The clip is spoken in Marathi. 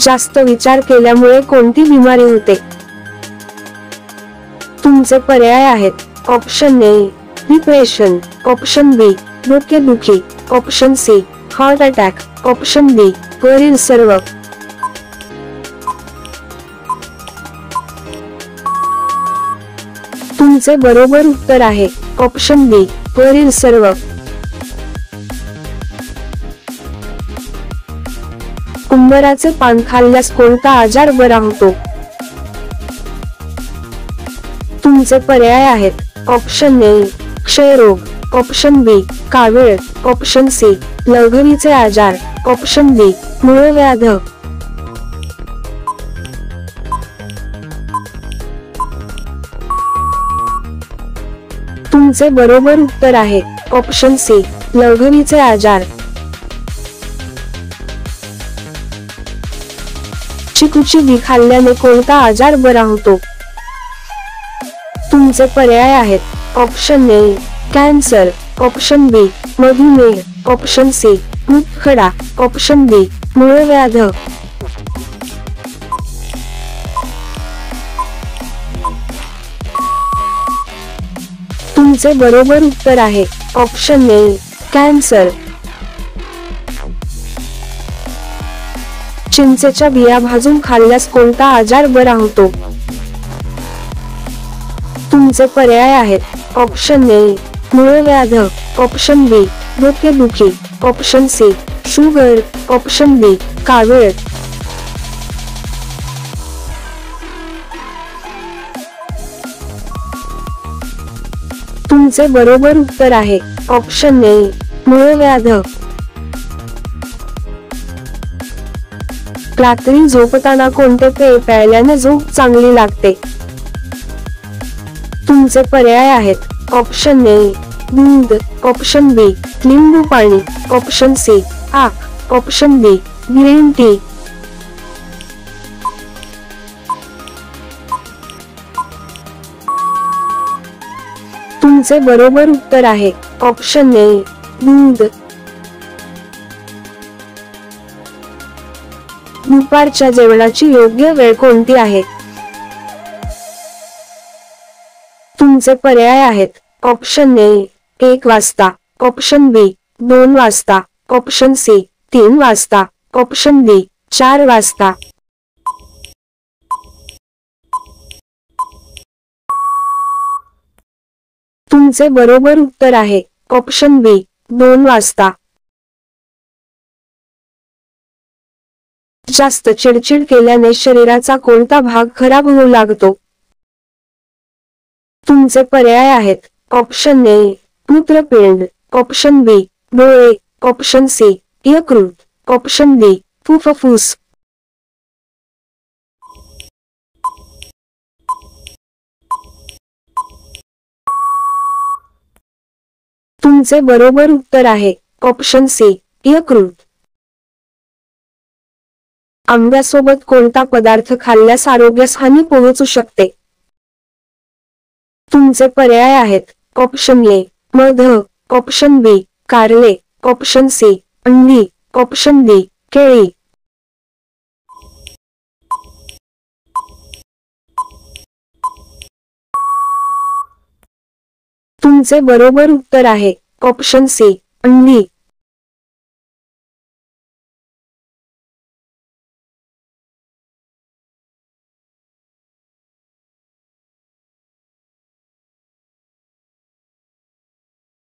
जास्त विचार केल्यामुळे कोणती बिमारी होते? तुमचे पर्याय आहेत. Option A depression, option B डोकेदुखी, option C heart attack, option D वरील सर्व. तुमचे बरोबर उत्तर आहे ऑप्शन बी वरील सर्व. उंबराचे पान खाल्ल्यास कोणता आजार बरा होतो? तुमचे पर्याय आहेत. ऑप्शन ए क्षयरोग, ऑप्शन बी कावीळ, ऑप्शन सी लघवीचे आजार, ऑप्शन डी मूळव्याध. तुमचे बरोबर उत्तर आहे ऑप्शन सी लघवीचे आजार. चिकूची बी खाल्ल्याने कोणता आजार बरा होतो? तुमचे पर्याय आहेत. ऑप्शन ए कॅन्सर, ऑप्शन बी मधुमेह, ऑप्शन सी मूतखडा, ऑप्शन डी मूळव्याध. तुमचे बरोबर उत्तर आहे ऑप्शन ए कॅन्सर. चिंचेच्या बिया भाजून खाल्ल्यास कोणता आजार बरा होतो? तुमचे पर्याय आहेत. ऑप्शन ए मूळव्याध, ऑप्शन बी डोकेदुखी, option C sugar, option D कावीळ. तुमचे बरोबर उत्तर आहे ऑप्शन ए मूळव्याध. रात्री झोपताना कोणते पेय प्यायल्याने झोप चांगली लागते? तुमचे पर्याय आहेत. ऑप्शन ए दूध, ऑप्शन बी लिंबू पाणी, ऑप्शन सी आक, ऑप्शन डी ग्रीन टी. तुमचे बरोबर उत्तर आहे ऑप्शन ए दूध. दुपारच्या जेवणाची योग्य वेळ कोणती आहे? तुमचे पर्याय आहेत. ऑप्शन ए 1 वाजता, ऑप्शन बी 2 वाजता, ऑप्शन सी 3 वाजता, ऑप्शन डी 4 वाजता. तुमचे बरोबर उत्तर आहे ऑप्शन बी 2 वाजता. जास्त चिडचिड केल्याने शरीराचा कोणता भाग खराब होऊ लागतो? तुमचे पर्याय आहेत. ऑप्शन ए मूत्रपिंड, ऑप्शन बी डोळे, ऑप्शन सी यकृत, ऑप्शन डी फुफ्फुस. तुमचे बरोबर उत्तर आहे ऑप्शन सी यकृत. आंब्यासोबत कोणता पदार्थ खाल्ल्यास आरोग्यास हानी पोहोचू शकते? तुमचे पर्याय आहेत. ऑप्शन ए मध, ऑप्शन बी कारले, ऑप्शन सी अंडी, ऑप्शन डी केळी. तुमचे बरोबर उत्तर आहे ऑप्शन सी अंडी.